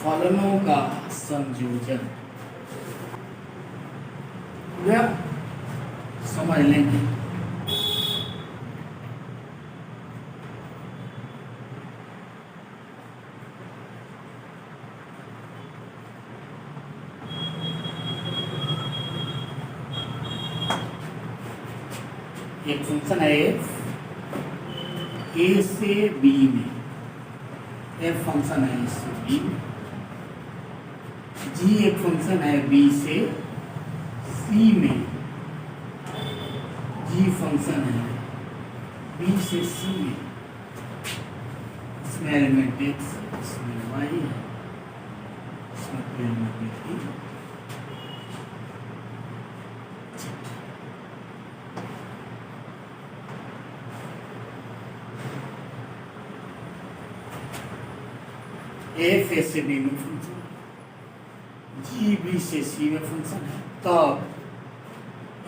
फलनों का संयोजन पूरा समझ लेंगे। एक फंक्शन है एफ, ए से बी में, एफ फंक्शन है ए से बी में, जी एक फंक्शन है बी से सी में, जी फंक्शन है बी से सी में, इसमें एलिमेंट एक्स, इसमें वाई है, इसमें एलिमेंट बी। एफ ए से बी में फंक्शन, जी बी से सी में फंक्शन है, तब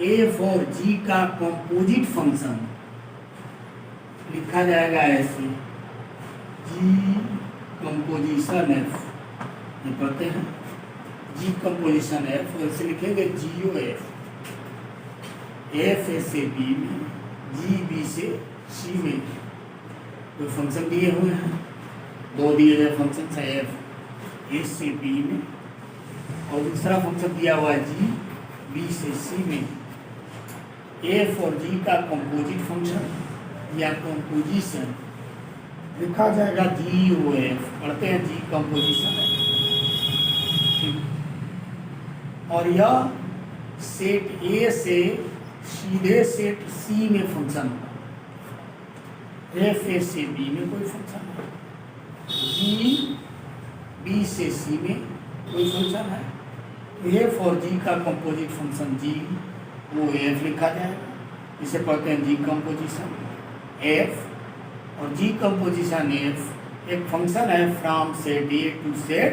एफ और जी का कंपोजिट फंक्शन लिखा जाएगा ऐसे, जी कंपोजिशन एफ, ये पढ़ते हैं जी कंपोजिशन एफ, और इसे लिखेंगे जी ओ एफ, एफ ए से बी में, जी बी से सी में कोई फंक्शन दिए हुए हैं, दो दिए गए फंक्शन है एफ ए से बी में, और दूसरा फंक्शन दिया हुआ है जी बी से सी में। एफ और जी का कंपोजिट फंक्शन या कंपोजिशन लिखा जाएगा जी ओ एफ, पढ़ते हैं जी कंपोजिशन है, और यह सेट ए से सीधे सेट सी में फंक्शन होगा। एफ ए से बी में कोई फंक्शन है, जी बी से सी में कोई फंक्शन है, एफ और जी का कंपोजिट फंक्शन जी वो एफ लिखा जाएगा, इसे पढ़ते हैं जी कंपोजिशन एफ, और जी कंपोजिशन एफ एक फंक्शन है from set A to set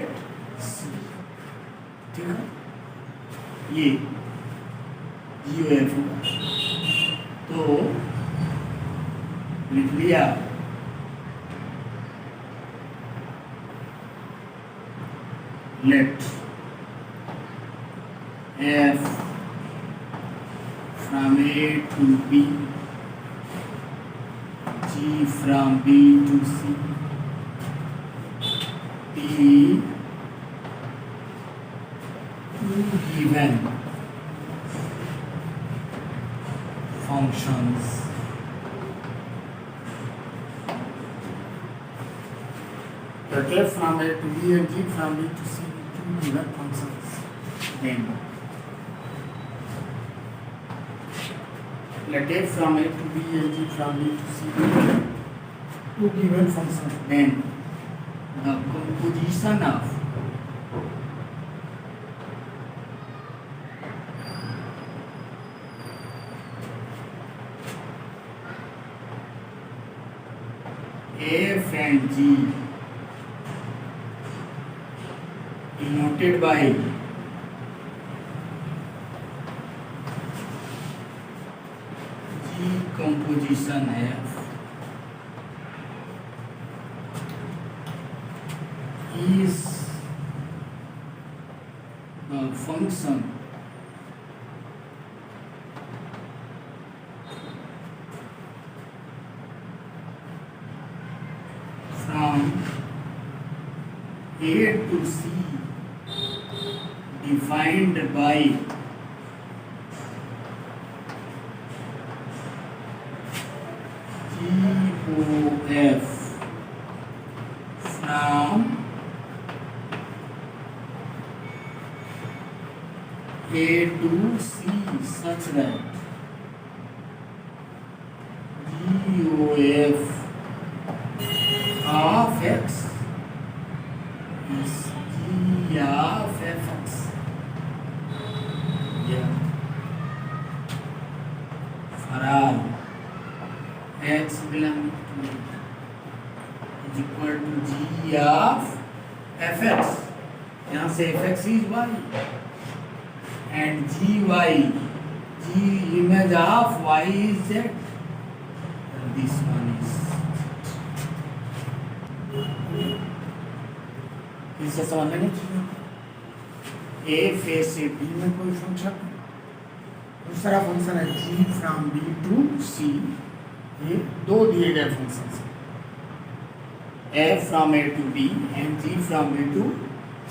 C, ठीक है, ये जी ओ एफ होगा। तो लिख लिया, let f from A to B, G from B to C, be two given functions that f from A to B and G from B to C, two given functions. Then let f from A to B and G from B to C, two given functions. Then the composition of f and G denoted by G composition F is the function from A to C defined by GOF from A to C such that GOF of X is G of Fx. Yeah. For all X belonging to A is equal to G of Fx. यहाँ से Fx is Y and Gy, G image of Y is Z. And this one is इसे समझ लेना चाहिए। F A से B में कोई function, दूसरा फंक्शन है g from B to C, ये दो दिए गए फंक्शन है, f from A to B and g from B to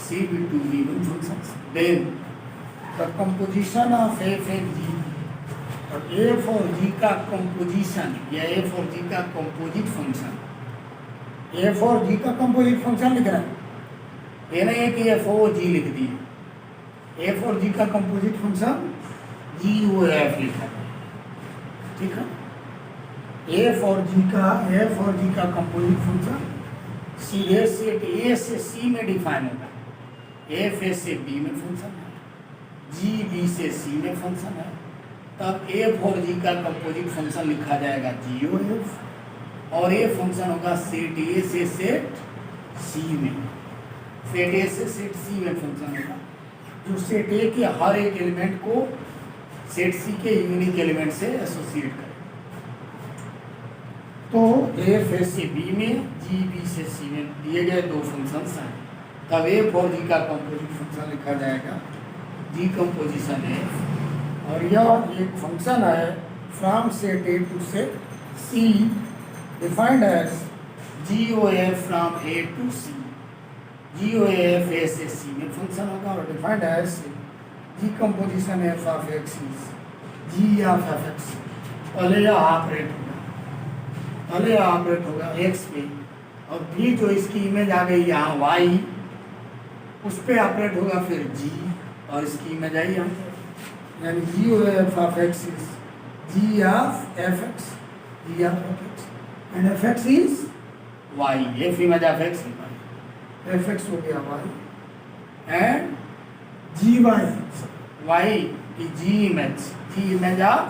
C, B to B one function. Then the composition of f and g, और f और जी का composition या F और जी का कंपोजिट फंक्शन, एफ और जी का कंपोजिट फंक्शन लिख रहा है, ये नहीं है कि एफ और जी लिख दिए, एफ और जी का composite function g o f लिखा है, ठीक है। एफ और जी का कंपोजिट फंक्शन सीधे सेट ए से सी में डिफाइन होगा, एफ ए से बी में फंक्शन है, जी बी से सी में फंक्शन है, तब एफ और जी का कंपोजिट फंक्शन लिखा जाएगा जी ओ एफ, और ये फंक्शन होगा सेट ए से सेट सी में, सेट ए से सेट सी में फंक्शन होगा, जो सेट ए के हर एक एलिमेंट को सेट सी के यूनिक एलिमेंट से एसोसिएट करे। तो एफ ए से बी में, जी बी से सी में दिए गए दो फंक्शंस हैं, तब एफ और जी का कंपोजिट फंक्शन लिखा जाएगा जी कंपोजिशन एफ, और यह एक फंक्शन है from set A to set C, defined as g o f from A to C, g o f A से सी में फंक्शन होगा, और defined as g composition f of x is g of f x. पहले यह operate होगा x पे, और भी जो इसकी इमेज आ गई यहाँ वाई, उस पर ऑपरेट होगा फिर जी, और इसकी इमेज आई यहाँ, यानी g o f of x is g of f x, g of f x, and f x is y, f image of x, f x हो गया वाई, एंड जी वाई की g image of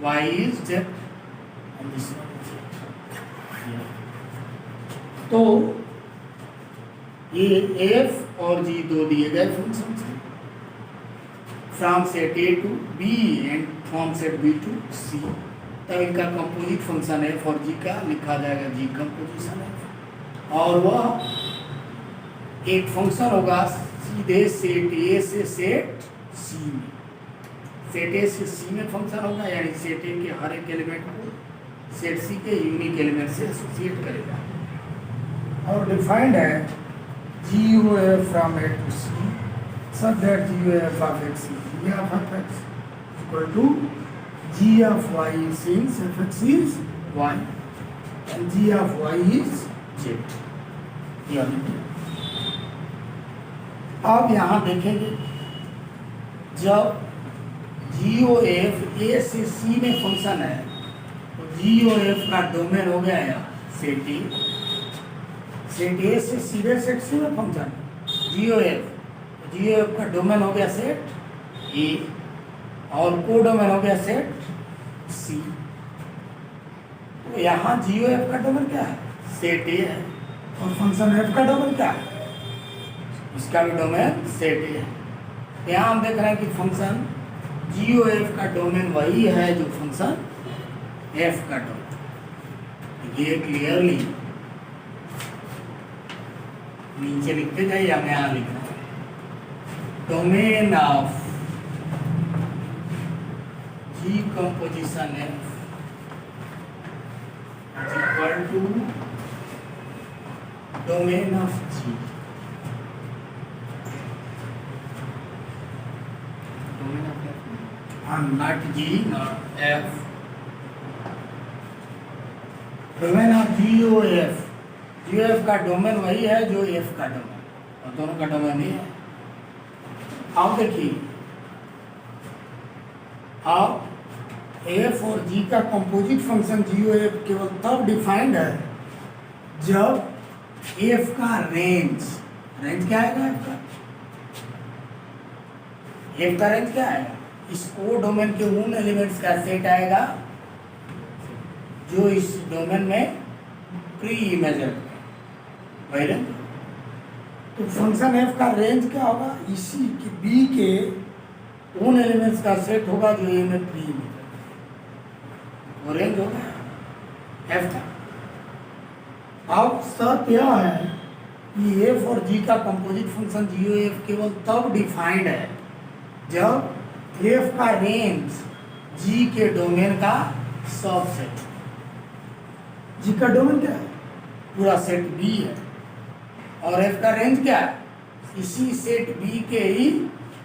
y is z, and this one is z. तो ये F और जी दो दिए गए function हैं from set A to B and from set B to C, तब इनका कंपोजिट फंक्शन एफ और जी का लिखा जाएगा जी कंपोजिशन एफ, और वह एक फंक्शन होगा सीधे सेट ए से सेट सी में, सेट ए से सी में फंक्शन होगा, यानी सेट ए के हर एक एलिमेंट को सेट सी के यूनिक एलिमेंट से एसोसिएट करेगा, और डिफाइंड है g o f from A to C such that g of x is g of fx equal to g of y since fx is y and g of y is z। अब यहाँ देखेंगे जब जी o f A से C में function है, तो जी o f का domain हो गया यहाँ सेट ए से सीधे सेट सी में फंक्शन जी ओ एफ का डोमेन हो गया सेट ए, और को डोमेन हो गया सेट सी। तो यहाँ जी ओ एफ का डोमेन क्या है, सेट ए है, और फंक्शन एफ का डोमेन क्या है, इसका भी डोमेन सेट ए है। यहाँ हम देख रहे हैं कि फंक्शन जी ओ एफ का डोमेन वही है जो फंक्शन एफ का डोमेन, ये क्लियरली नीचे लिखते जाइए, हम यहाँ लिख रहे हैं domain of G composition F is equal to domain of G, domain of F and not G, not F, domain of GOF, GOF का डोमेन वही है जो F का डोमेन, और दोनों का डोमेन ही है। अब देखिए, अब एफ और जी का composite function g o F केवल तब डिफाइंड है जब एफ का रेंज क्या आएगा, एफ का रेंज क्या आएगा, इस को डोमेन के उन एलिमेंट्स का सेट आएगा जो इस डोमेन में प्री इमेजर वही रेंज। तो फंक्शन एफ का रेंज क्या होगा, इसी के बी के उन एलिमेंट्स का सेट होगा जो ए में प्री इमेजर, वो रेंज होगा एफ का। अब शर्त यह है कि एफ और जी का composite function g o F केवल तब डिफाइंड है जब एफ का रेंज जी के डोमेन का सबसेट। जी का डोमेन क्या है? पूरा सेट बी है और एफ का रेंज क्या है? इसी सेट बी के ही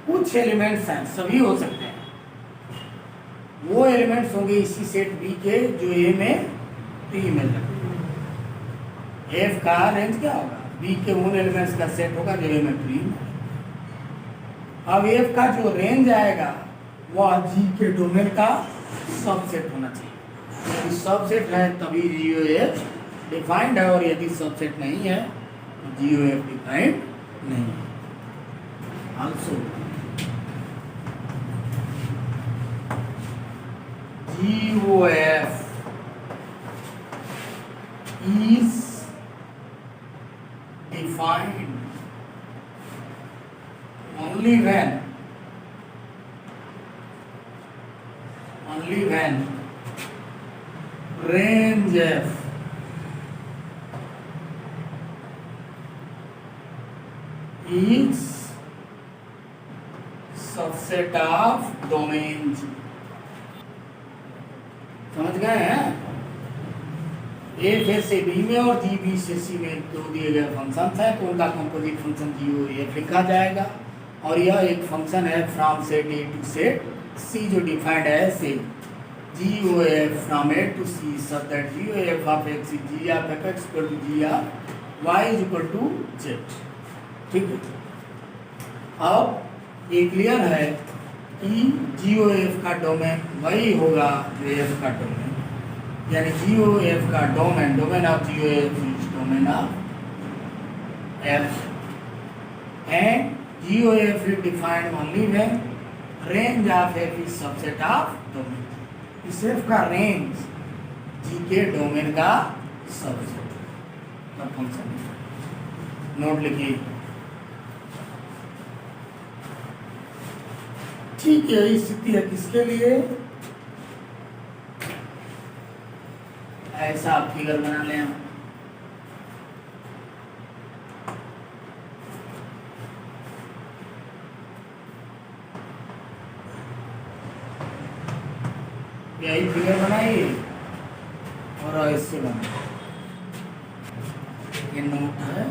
कुछ एलिमेंट्स हैं, सभी हो सकते हैं, वो एलिमेंट्स होंगे इसी सेट बी के जो ए में पी में लगते। एफ का रेंज क्या होगा? बी के उन एलिमेंट्स का सेट होगा जो ए में पी में। अब एफ का जो रेंज आएगा वह जी के डोमेन का सबसेट होना चाहिए। यदि सबसेट है तभी जी ओ एफ डिफाइंड है और यदि सबसेट नहीं है तो जी ओ एफ डिफाइंड नहीं है। Also GOF is defined only when range F is subset of domain G। समझ गए हैं? ए फिर से बी में और जी बी से सी में दो दिए गए फंक्शन हैं तो उनका composite function g o f लिखा जाएगा और यह एक फंक्शन है from set A to set C जो डिफाइंड है से g o f from A to C such that g o f of x is g of f x equal to g of y is equal to z. ठीक है, अब ये clear है कि जी o f का domain वही होगा जो एफ का डोमेन, यानी जी ओ एफ का domain of g o f is domain of f and g o f is defined only when range of f is subset of domain. इस f का range g के domain का subset का function. Note लिखिए। ठीक है, स्थिति है किसके लिए? ऐसा आप फिगर बना लें। यही फिगर बनाइए और ऐसे बनाइए। ये नोट है।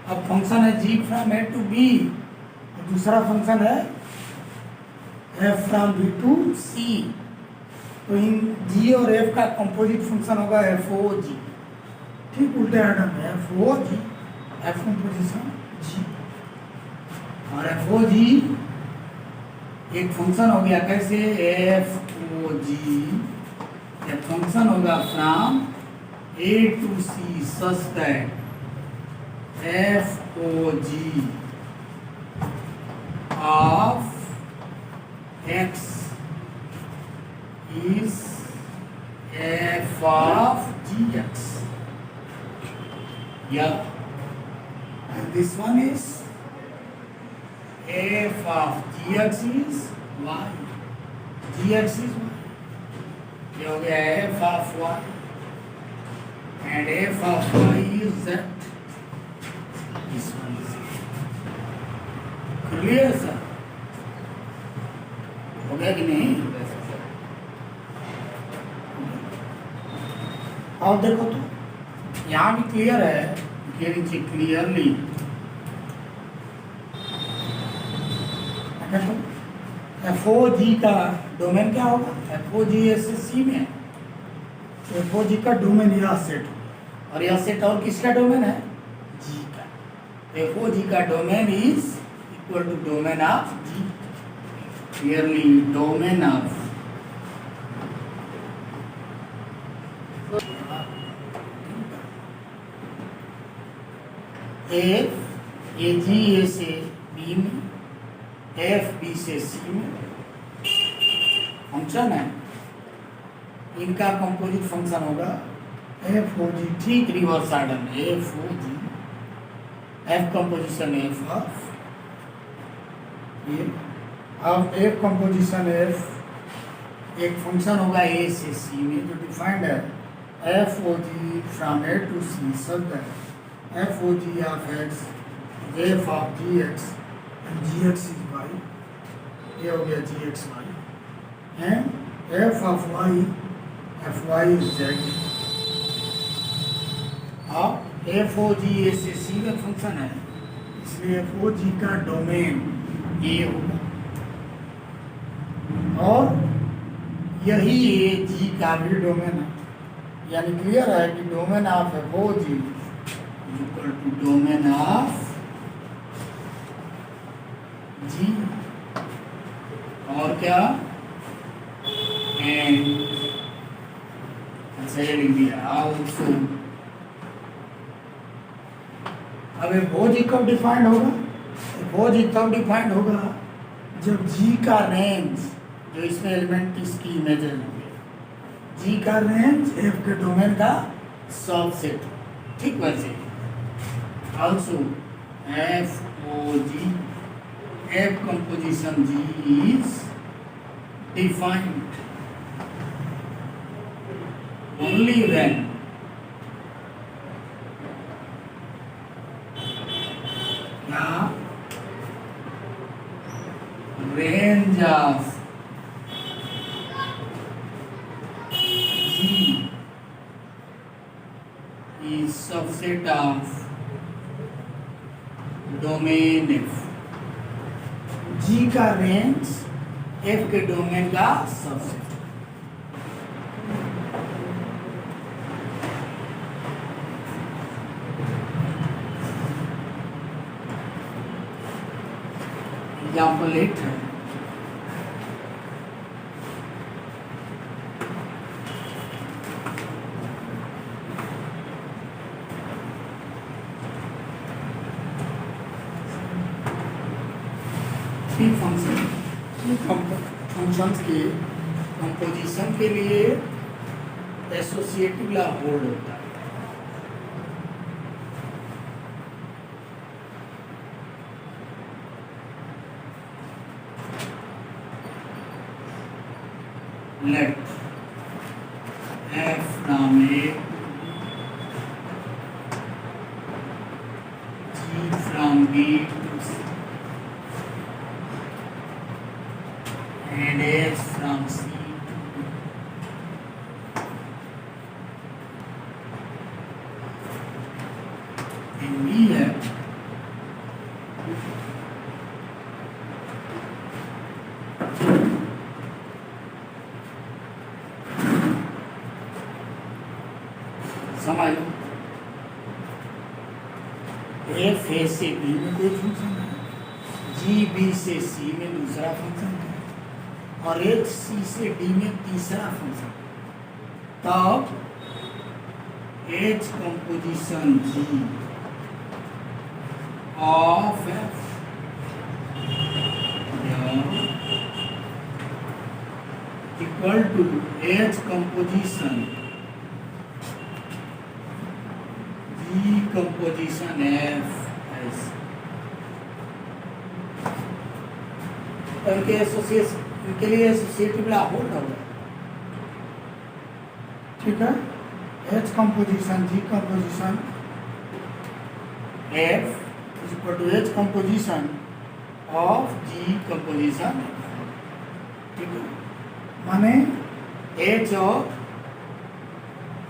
अब फंक्शन है g from A to B, दूसरा फंक्शन है एफ फ्रॉम बी टू सी। तो इन जी और एफ का कंपोजिट फंक्शन होगा एफ ओ जी। ठीक उल्टे आइटम है F O g, f composition जी और एफ ओ जी एक फंक्शन हो गया। कैसे? एफ ओ जी एक फंक्शन होगा from A to C such that F O G of X is f of gx, yeah, and this one is f of gx is y, gx is y, ये हो गया f of y and f of y is z, this one is clear sir? हो गया कि नहीं? अब देखो तो यहाँ भी क्लियर है, नीचे क्लियरली एफ ओ जी का डोमेन क्या होगा? एफ ओ जी एस सी में एफ ओ जी का डोमेन यह सेट और यह सेट और किसका डोमेन है? जी का। एफ ओ जी का domain is equal to domain of g, clearly domain of f A g A से बी में, एफ बी से सी में फंक्शन है। इनका कंपोजिट फंक्शन होगा एफ ओ जी। ठीक रिवर्स ऑर्डर में f O g, f composition f of A, अब एफ कंपोजिशन एफ एक फंक्शन होगा ए से सी में जो डिफाइंड है FOG from A to C such that FOG of x f of gx and gx is y, ये हो गया gxy, and f of y fy is z। अब FOG A से C में फंक्शन है, इसलिए FOG का डोमेन A होगा और यही A G का भी डोमेन है, यानी क्लियर है कि domain of FOG equal to domain of G। और क्या, एंड अच्छा ये लिख दिया आल्सो। अब FOG कब डिफाइंड होगा? FOG तब डिफाइंड होगा जब G का रेंज, जो इसमें एलिमेंट इसकी इमेजेस होंगे, G का रेंज F के डोमेन का सबसेट, ठीक वैसे also FOG F composition G is defined only when the range of G is subset of domain F। G का रेंज F के डोमेन का सबसेट। एग्जाम्पल 8 है, फंक्शंस के कंपोजिशन के लिए एसोसिएटिव ला होल्ड होता है। लेट F from A, G from B to C, and H from C to B, and we have समझ लो F A से B में कोई फंक्शन है, G B से C में दूसरा फंक्शन है और H C से D में तीसरा फंक्शन। तब H composition G of F equal to H composition G composition F ऐसे इनके एसोसिएशन, इनके लिए एसोसिएटिव ला होल्ड होगा, ठीक है। H composition G composition F is equal to H composition of G composition, ठीक है। माने H और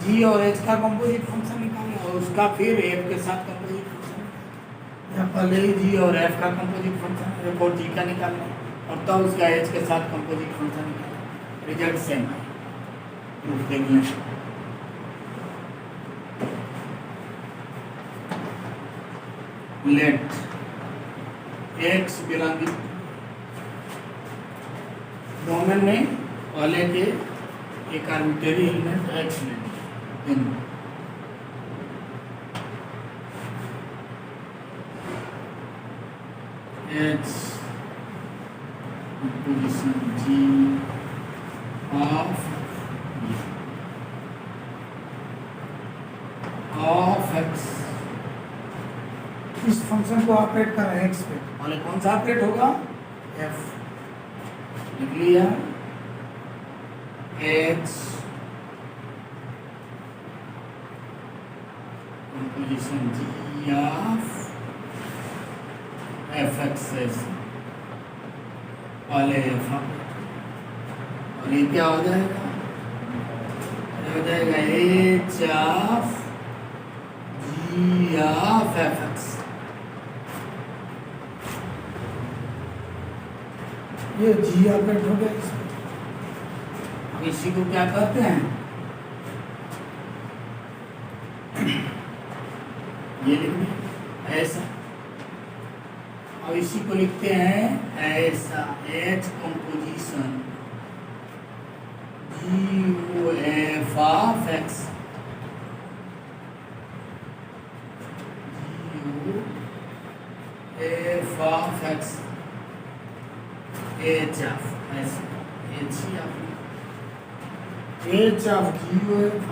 G और H का कंपोजिट फंक्शन निकालें और उसका फिर F के साथ कंपोजिट फंक्शन, या पहले ही G और F का कंपोजिट फंक्शन F और G का निकालना और तब उसका H के साथ कंपोजिट फंक्शन निकालना, रिजल्ट सेम है। प्रूफ देख लें। लेट X बिलोंगिंग डोमेन में पहले के एक आर्बिट्रेरी एलिमेंट X लें, H position G of X, इस फंक्शन को ऑपरेट कर रहे हैं X पे, पहले कौन सा ऑपरेट होगा? F लिख लिया। H composition g of f x पहले एफ और ये क्या हो जाएगा, ये हो जाएगा h of g of f x. ये जी ऑपरेट हो गया इसमें। अब इसी को क्या कहते हैं, ये लिखना ऐसा, और इसी को लिखते हैं ऐसा, h composition g o f of x, g o f of x, h of ऐसे, एच ही of, h of g o f,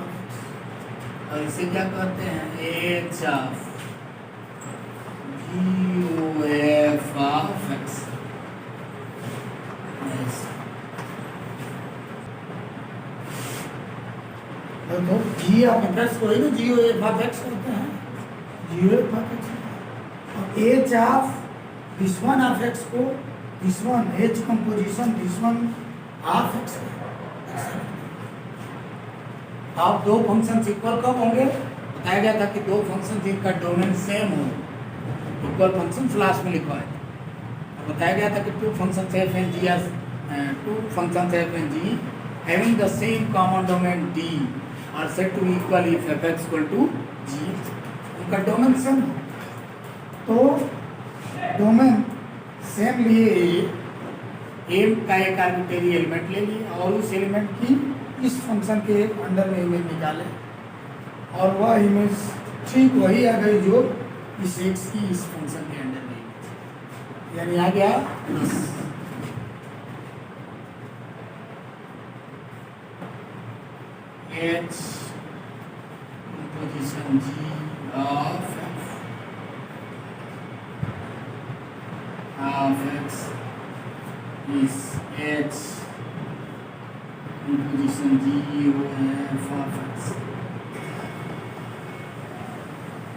और इसे क्या कहते हैं, h of g o f of x. तो जी ऑफ एक्स को ही ना g o f of x कहते हैं, g o f of x. और h of this one of x को, this one h composition this one of x. आप दो फंक्शन इक्वल कब होंगे, बताया गया था कि दो फंक्शन जिनका डोमेन सेम हो, इक्वल फंक्शन क्लास में लिखा है। तो बताया गया था कि two function f and g are, two function f and g having the same common domain D are said to equal if f x equal to g, उनका डोमेन सेम। तो डोमेन सेम लिए, M का एक arbitrary element ले लिए और उस element की इस फंक्शन के अंडर में इमेज निकाले, और वह इमेज ठीक वही आ गई जो इस एक्स की इस फंक्शन के अंडर में, यानी आ गया इस h composition g of x इस h composition g o f of x.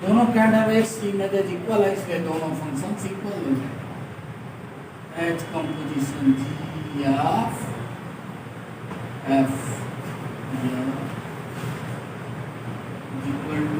दोनों के अंडर एक्स की इमेजेस इक्वल है, इसलिए दोनों फंक्शंस इक्वल हो जाए। H composition g of f equal to